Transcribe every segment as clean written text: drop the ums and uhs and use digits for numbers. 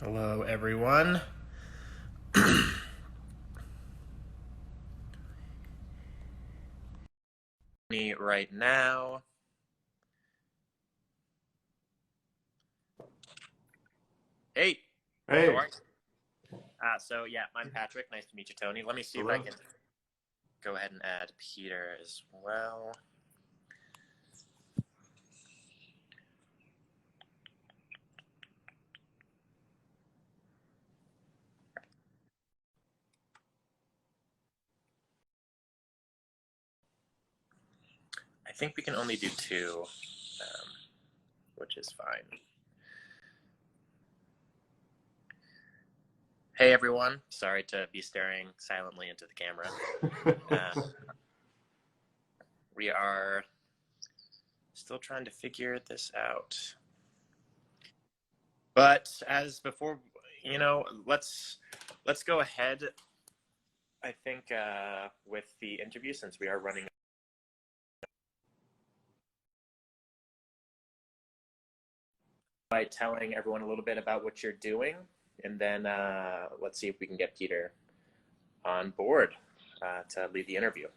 Hello, everyone. Me right now. Hey, how Hey, are you? I'm Patrick. Nice to meet you, Tony. Let me see if I hello. can go ahead and add Peter as well. I think we can only do two, which is fine. Hey, everyone. Sorry to be staring silently into the camera. We are still trying to figure this out. But as before, let's go ahead. I think with the interview, since we are running, by telling everyone a little bit about what you're doing, and then let's see if we can get Peter on board to lead the interview.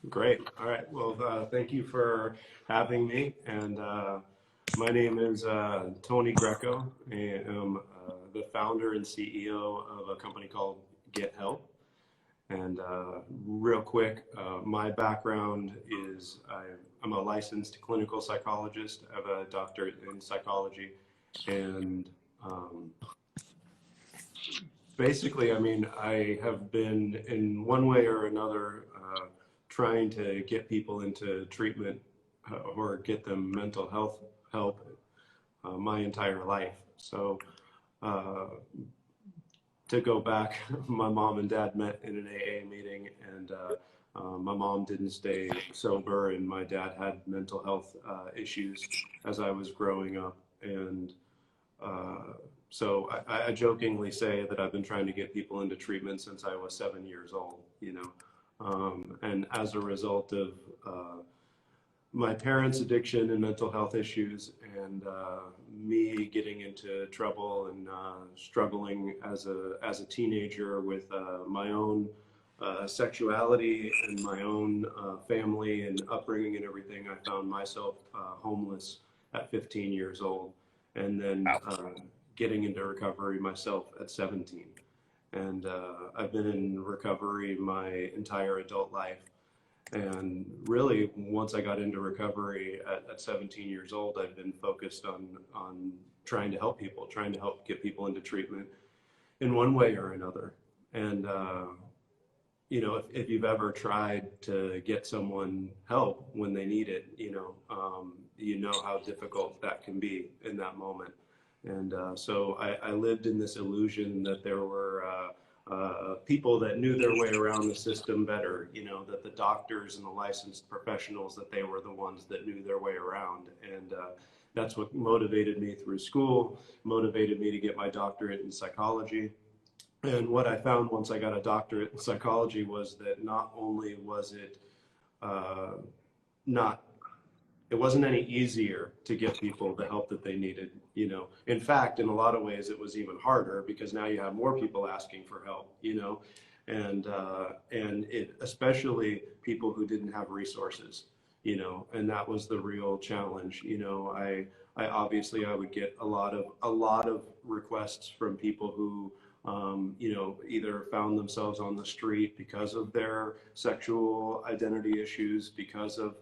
Great. All right. Well, thank you for having me. And my name is Tony Greco. I am the founder and CEO of a company called Get Help. And real quick, my background is I'm a licensed clinical psychologist. I have a doctorate in psychology. And basically, I mean, I have been in one way or another trying to get people into treatment or get them mental health help my entire life. So to go back, my mom and dad met in an AA meeting, and my mom didn't stay sober, and my dad had mental health issues as I was growing up. And so I jokingly say that I've been trying to get people into treatment since I was 7 years old, you know. And as a result of my parents' addiction and mental health issues, and me getting into trouble and struggling as a teenager with my own sexuality and my own family and upbringing and everything, I found myself homeless at 15 years old, and then getting into recovery myself at 17. And I've been in recovery my entire adult life. And really, once I got into recovery at 17 years old, I've been focused on trying to help people, trying to help get people into treatment in one way or another. And you know, if you've ever tried to get someone help when they need it, you know how difficult that can be in that moment. And so I lived in this illusion that there were people that knew their way around the system better, you know, that the doctors and the licensed professionals, that they were the ones that knew their way around. And that's what motivated me through school, motivated me to get my doctorate in psychology. And what I found once I got a doctorate in psychology was that not only was it uh, not it wasn't any easier to get people the help that they needed, you know. In fact, in a lot of ways, it was even harder because now you have more people asking for help, you know, and it especially people who didn't have resources, you know, and that was the real challenge. You know, I obviously I would get a lot of requests from people who you know, either found themselves on the street because of their sexual identity issues, because of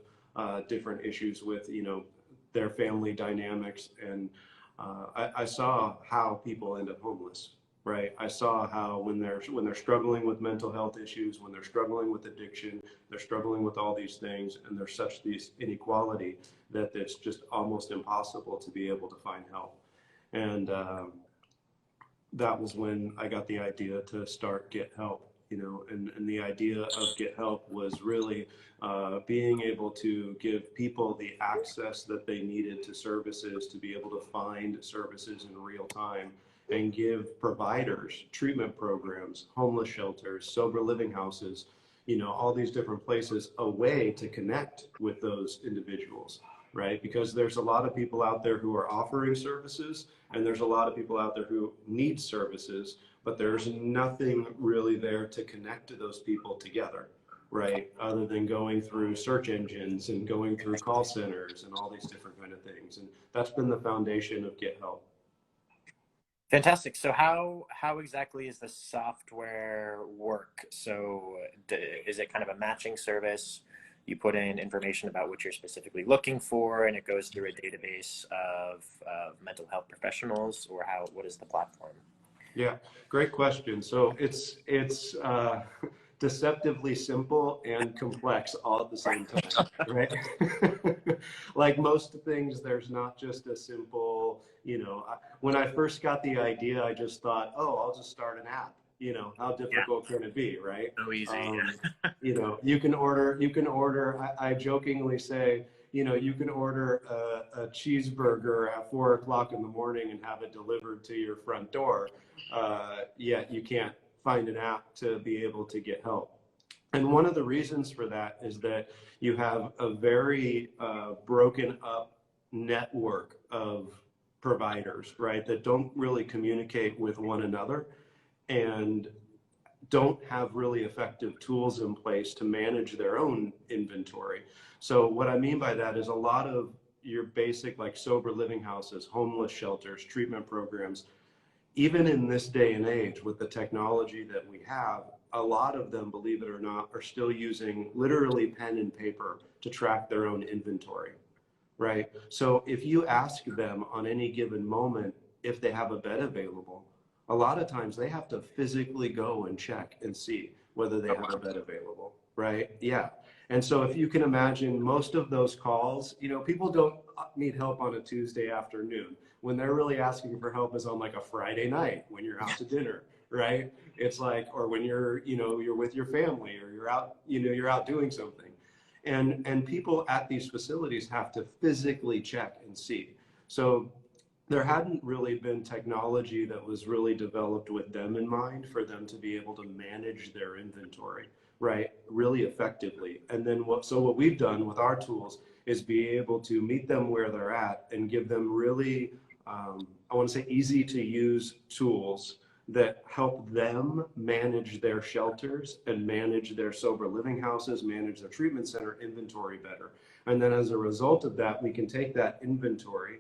different issues with, you know, their family dynamics. And I saw how people end up homeless, right? I saw how when they're struggling with mental health issues, when they're struggling with addiction, they're struggling with all these things, and there's such this inequality that it's just almost impossible to be able to find help. And that was when I got the idea to start Get Help, you know, and the idea of Get Help was really being able to give people the access that they needed to services, to be able to find services in real time, and give providers treatment programs, homeless shelters, sober living houses, you know, all these different places, a way to connect with those individuals right? Because there's a lot of people out there who are offering services, and there's a lot of people out there who need services, but there's nothing really there to connect to those people together, right? Other than going through search engines and going through call centers and all these different kind of things. And that's been the foundation of Get Help. Fantastic. So how exactly is the software work? So is it kind of a matching service? You put in information about what you're specifically looking for, and it goes through a database of mental health professionals, or what is the platform? Yeah, great question. So it's deceptively simple and complex all at the same time, right? Like most things, there's not just a simple, when I first got the idea, I just thought, oh, I'll just start an app. How difficult can it be, right? So easy. You can order, I jokingly say, you can order a cheeseburger at 4 o'clock in the morning and have it delivered to your front door. Yet you can't find an app to be able to get help. And one of the reasons for that is that you have a very broken up network of providers, right, that don't really communicate with one another and don't have really effective tools in place to manage their own inventory. So what I mean by that is a lot of your basic like sober living houses, homeless shelters, treatment programs, even in this day and age with the technology that we have, a lot of them, believe it or not, are still using literally pen and paper to track their own inventory, right? So if you ask them on any given moment if they have a bed available, a lot of times they have to physically go and check and see whether they have a bed available, right? Yeah. And so if you can imagine most of those calls, people don't need help on a Tuesday afternoon. When they're really asking for help is on like a Friday night when you're out to dinner, right? It's like, or when you're with your family or you're out doing something. And people at these facilities have to physically check and see. So there hadn't really been technology that was really developed with them in mind for them to be able to manage their inventory, right, really effectively. And then what we've done with our tools is be able to meet them where they're at and give them really, I want to say, easy to use tools that help them manage their shelters and manage their sober living houses, manage their treatment center inventory better. And then as a result of that, we can take that inventory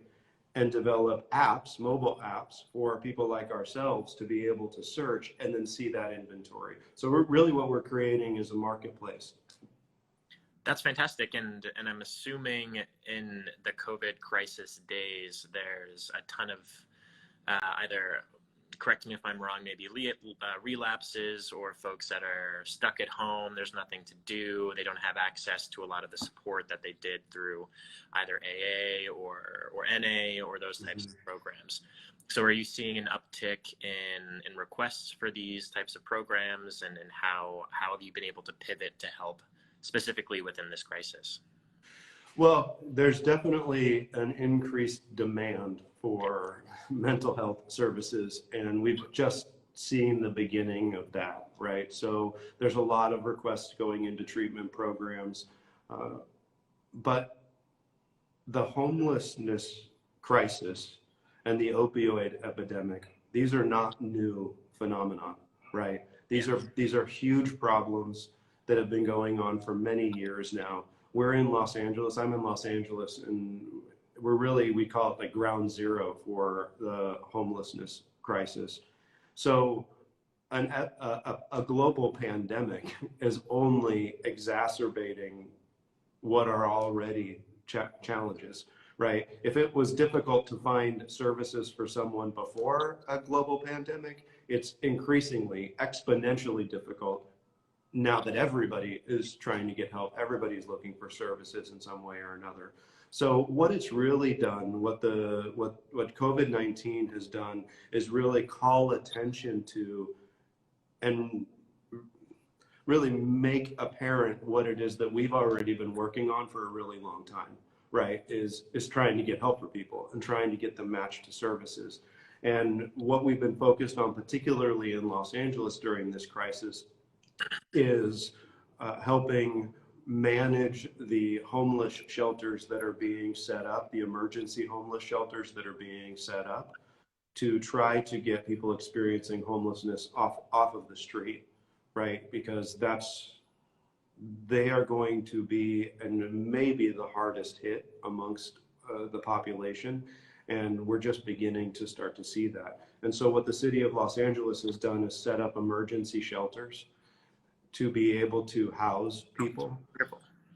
and develop apps, mobile apps, for people like ourselves to be able to search and then see that inventory. So what we're creating is a marketplace. That's fantastic. And I'm assuming in the COVID crisis days, there's a ton of either, correct me if I'm wrong, maybe relapses or folks that are stuck at home. There's nothing to do. They don't have access to a lot of the support that they did through either AA or NA or those types of programs. So are you seeing an uptick in requests for these types of programs, and how have you been able to pivot to help specifically within this crisis? Well, there's definitely an increased demand for mental health services, and we've just seen the beginning of that, right? So there's a lot of requests going into treatment programs, but the homelessness crisis and the opioid epidemic, these are not new phenomena, right? These are huge problems that have been going on for many years now. We're in Los Angeles. I'm in Los Angeles, and we call it like ground zero for the homelessness crisis. So a global pandemic is only exacerbating what are already challenges, right? If it was difficult to find services for someone before a global pandemic, it's increasingly exponentially difficult now that everybody is trying to get help. Everybody's looking for services in some way or another. So what it's really done, what COVID-19 has done, is really call attention to and really make apparent what it is that we've already been working on for a really long time, right? Is trying to get help for people and trying to get them matched to services. And what we've been focused on, particularly in Los Angeles during this crisis, is helping manage the homeless shelters that are being set up, the emergency homeless shelters that are being set up, to try to get people experiencing homelessness off of the street, right? Because they are going to be, and maybe the hardest hit amongst the population. And we're just beginning to start to see that. And so what the city of Los Angeles has done is set up emergency shelters to be able to house people.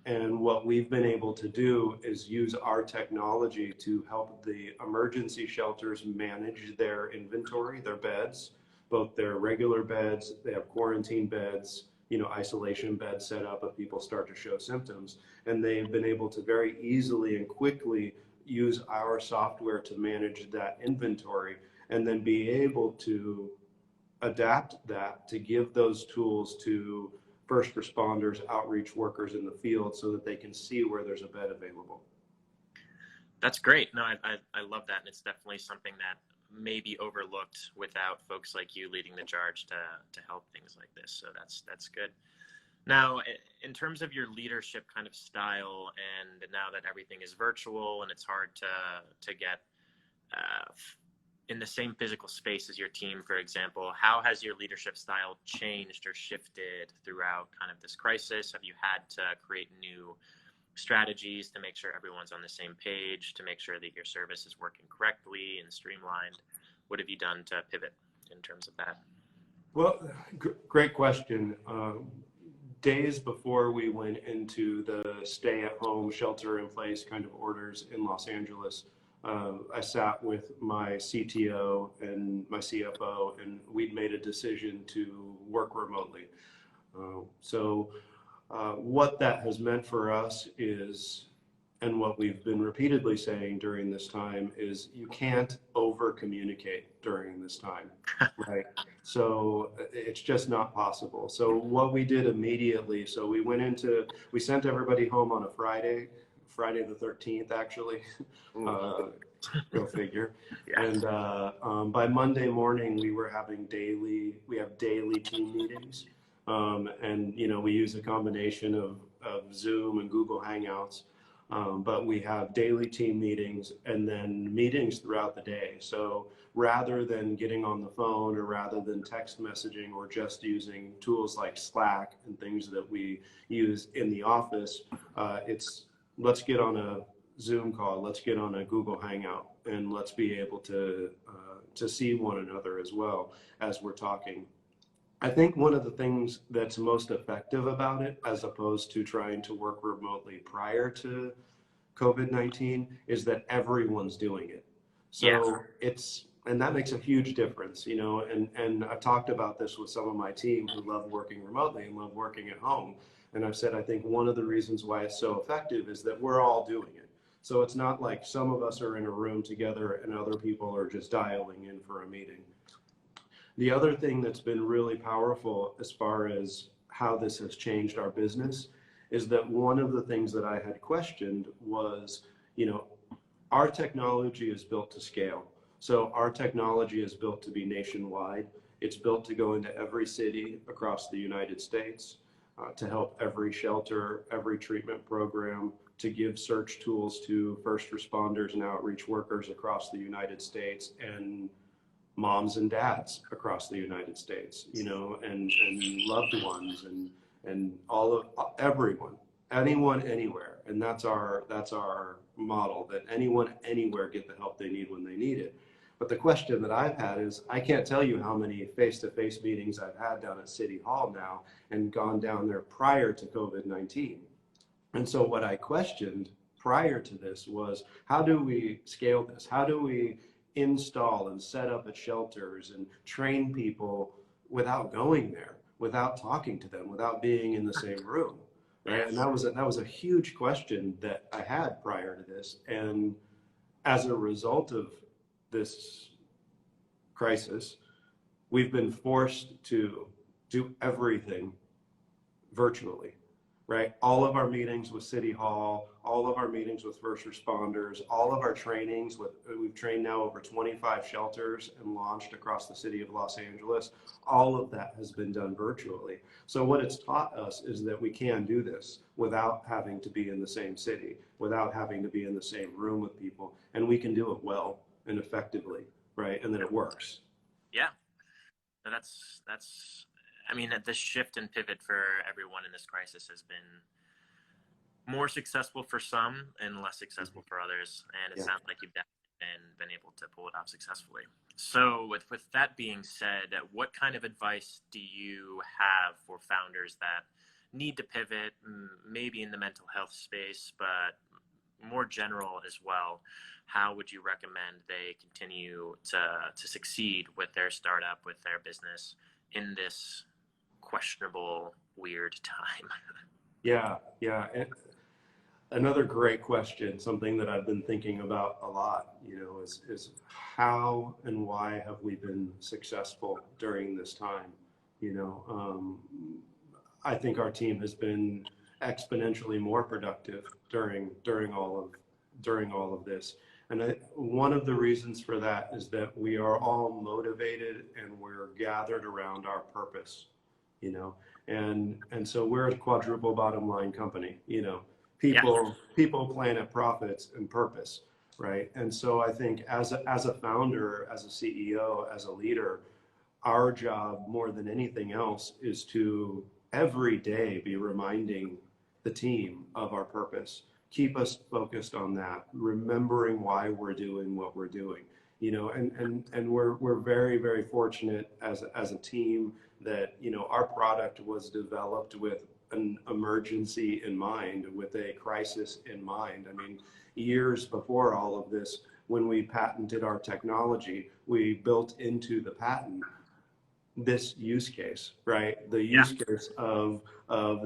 And what we've been able to do is use our technology to help the emergency shelters manage their inventory, their beds, both their regular beds, they have quarantine beds, isolation beds set up if people start to show symptoms. And they've been able to very easily and quickly use our software to manage that inventory, and then be able to adapt that to give those tools to first responders, outreach workers in the field, so that they can see where there's a bed available. That's great. No, I love that. And it's definitely something that may be overlooked without folks like you leading the charge to help things like this. So that's good. Now, in terms of your leadership kind of style, and now that everything is virtual and it's hard to get in the same physical space as your team, for example, how has your leadership style changed or shifted throughout kind of this crisis? Have you had to create new strategies to make sure everyone's on the same page, to make sure that your service is working correctly and streamlined? What have you done to pivot in terms of that? Well, great question. Days before we went into the stay-at-home, shelter-in-place kind of orders in Los Angeles, I sat with my CTO and my CFO, and we'd made a decision to work remotely. What that has meant for us is, and what we've been repeatedly saying during this time, is you can't over communicate during this time, right? So it's just not possible. So what we did immediately, so we sent everybody home on a Friday the 13th, actually. Go figure. Yeah. And by Monday morning, we have daily team meetings. And we use a combination of Zoom and Google Hangouts. But we have daily team meetings and then meetings throughout the day. So rather than getting on the phone, or rather than text messaging, or just using tools like Slack and things that we use in the office, it's let's get on a Zoom call, let's get on a Google Hangout, and let's be able to see one another as well as we're talking. I think one of the things that's most effective about it, as opposed to trying to work remotely prior to COVID-19, is that everyone's doing it. So and that makes a huge difference, and I've talked about this with some of my team who love working remotely and love working at home. And I've said, I think one of the reasons why it's so effective is that we're all doing it. So it's not like some of us are in a room together and other people are just dialing in for a meeting. The other thing that's been really powerful as far as how this has changed our business is that one of the things that I had questioned was, our technology is built to scale. So our technology is built to be nationwide. It's built to go into every city across the United States, to help every shelter, every treatment program, to give search tools to first responders and outreach workers across the United States, and moms and dads across the United States, and loved ones, and everyone, anyone, anywhere. And that's our model, that anyone, anywhere get the help they need when they need it. But the question that I've had is, I can't tell you how many face-to-face meetings I've had down at City Hall now, and gone down there prior to COVID-19. And so what I questioned prior to this was, how do we scale this? How do we install and set up at shelters and train people without going there, without talking to them, without being in the same room, right? And that was a huge question that I had prior to this. And as a result of this crisis, we've been forced to do everything virtually, right? All of our meetings with City Hall, all of our meetings with first responders, all of our trainings we've trained now over 25 shelters and launched across the city of Los Angeles. All of that has been done virtually. So what it's taught us is that we can do this without having to be in the same city, without having to be in the same room with people, and we can do it well and effectively, right? And then it works. Yeah, that's. I mean, the shift and pivot for everyone in this crisis has been more successful for some and less successful for others. And it sounds like you've definitely been able to pull it off successfully. So with that being said, what kind of advice do you have for founders that need to pivot, maybe in the mental health space, but more general as well? How would you recommend they continue to succeed with their startup, with their business in this questionable, weird time? Yeah. And another great question, something that I've been thinking about a lot, is how and why have we been successful during this time? I think our team has been exponentially more productive during all of this. And one of the reasons for that is that we are all motivated and we're gathered around our purpose, and so we're a quadruple bottom line company, people, planet, profits, and purpose, right? And so I think as a founder, as a CEO, as a leader, our job more than anything else is to every day be reminding the team of our purpose, keep us focused on that, remembering why we're doing what we're doing, and we're very, very fortunate as a team that, our product was developed with an emergency in mind, with a crisis in mind. I mean, years before all of this, when we patented our technology, we built into the patent this use case, right? The use case of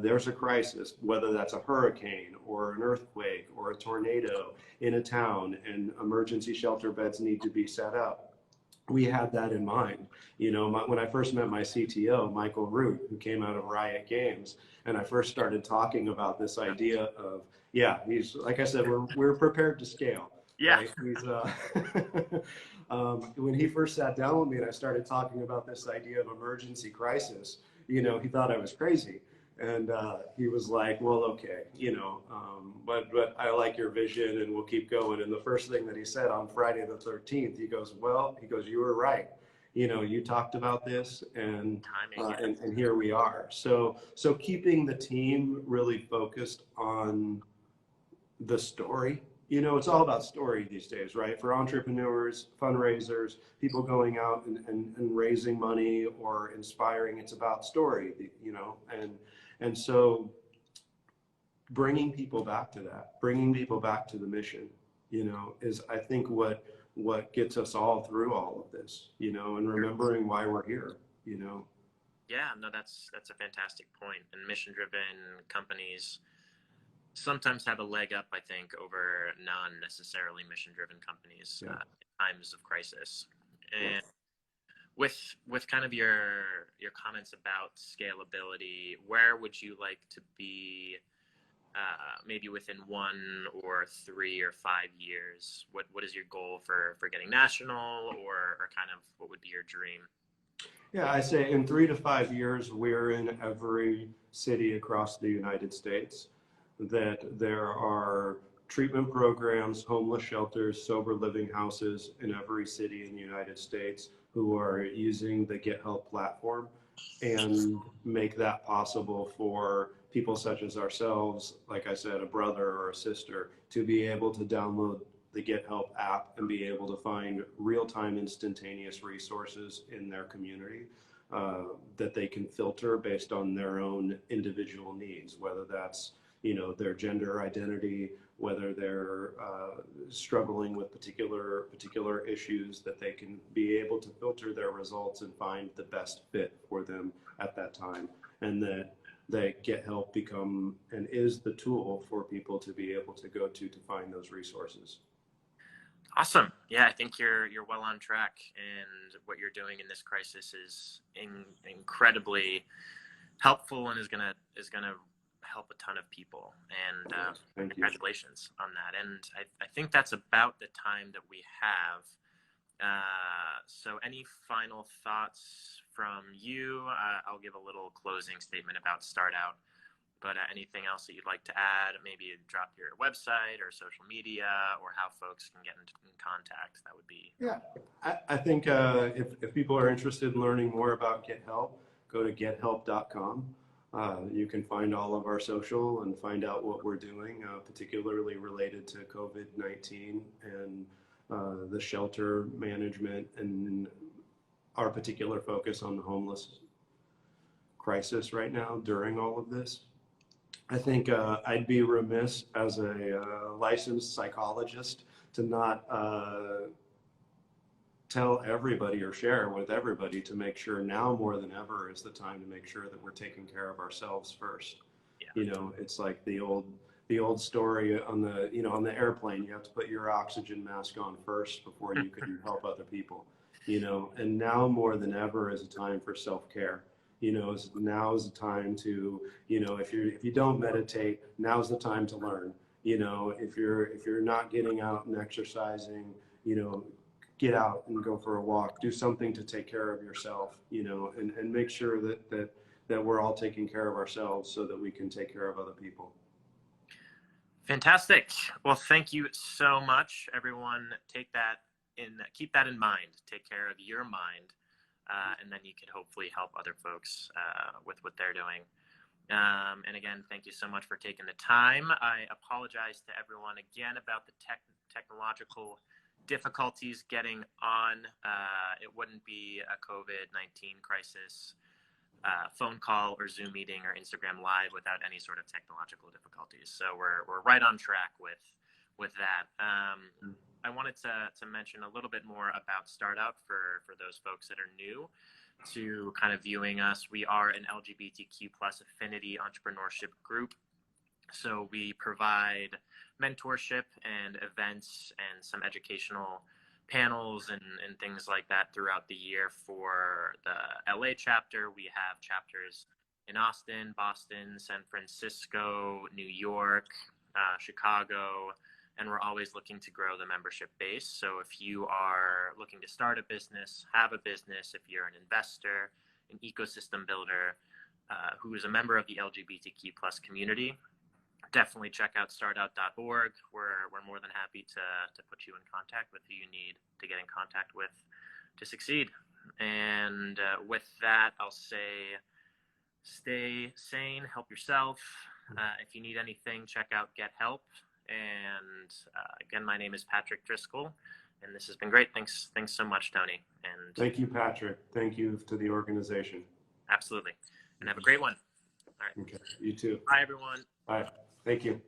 there's a crisis, whether that's a hurricane or an earthquake or a tornado in a town, and emergency shelter beds need to be set up. We had that in mind. When I first met my CTO, Michael Root, who came out of Riot Games, and I first started talking about this idea of, he's, like I said, we're prepared to scale. Yeah. Right? He's, when he first sat down with me and I started talking about this idea of emergency crisis, he thought I was crazy. And he was like, well, okay, but I like your vision and we'll keep going. And the first thing that he said on Friday the 13th, he goes, you were right. You talked about this, and here we are. So keeping the team really focused on the story. It's all about story these days, right? For entrepreneurs, fundraisers, people going out and raising money or inspiring, it's about story, and so bringing people back to that, bringing people back to the mission, is, I think, what gets us all through all of this, and remembering why we're here, Yeah, no, that's a fantastic point. And mission-driven companies sometimes have a leg up, I think, over non-necessarily mission-driven companies in times of crisis. And with kind of your comments about scalability, where would you like to be, maybe within 1 or 3 or 5 years? What is your goal for getting national, or kind of what would be your dream? Yeah, I say in 3 to 5 years, we're in every city across the United States, that there are treatment programs, homeless shelters, sober living houses in every city in the United States who are using the Get Help platform, and make that possible for people such as ourselves, like I said, a brother or a sister, to be able to download the Get Help app and be able to find real-time instantaneous resources in their community that they can filter based on their own individual needs, whether that's their gender identity, whether they're struggling with particular issues, that they can be able to filter their results and find the best fit for them at that time, and that Get Help become and is the tool for people to be able to go to find those resources. Awesome. Yeah, I think you're well on track, and what you're doing in this crisis is incredibly helpful, and is gonna help a ton of people. And Thank you. congratulations on that. And I think that's about the time that we have. So any final thoughts from you? I'll give a little closing statement about StartOut, but anything else that you'd like to add? Maybe drop your website or social media, or how folks can get in contact. That would be... Yeah, I think if people are interested in learning more about Get Help, go to gethelp.com. You can find all of our social and find out what we're doing, particularly related to COVID-19 and the shelter management and our particular focus on the homeless crisis right now during all of this. I think I'd be remiss as a licensed psychologist to not tell everybody or share with everybody to make sure now more than ever is the time to make sure that we're taking care of ourselves first. Yeah. You know, it's like the old story on the, you know, on the airplane, you have to put your oxygen mask on first before you can help other people, you know, and now more than ever is a time for self-care. You know, now is the time to, you know, if you don't meditate, now's the time to learn. You know, if you're not getting out and exercising, you know, get out and go for a walk, do something to take care of yourself, you know, and make sure that we're all taking care of ourselves so that we can take care of other people. Fantastic. Well, thank you so much, everyone. Keep that in mind. Take care of your mind, and then you can hopefully help other folks with what they're doing. And again, thank you so much for taking the time. I apologize to everyone again about the technological difficulties getting on. It wouldn't be a COVID-19 crisis phone call or Zoom meeting or Instagram Live without any sort of technological difficulties. So we're right on track with that. I wanted to mention a little bit more about StartOut for those folks that are new to kind of viewing us. We are an LGBTQ+ affinity entrepreneurship group. So we provide mentorship and events and some educational panels and things like that throughout the year for the LA chapter. We have chapters in Austin, Boston, San Francisco, New York, Chicago, and we're always looking to grow the membership base. So if you are looking to start a business, have a business, if you're an investor, an ecosystem builder who is a member of the LGBTQ+ community, definitely check out startout.org. We're more than happy to put you in contact with who you need to get in contact with to succeed. And with that, I'll say stay sane, help yourself. If you need anything, check out Get Help. And again, my name is Patrick Driscoll, and this has been great. Thanks so much, Tony. And thank you, Patrick. Thank you to the organization. Absolutely. And have a great one. All right. Okay. You too. Bye, everyone. Bye. Thank you.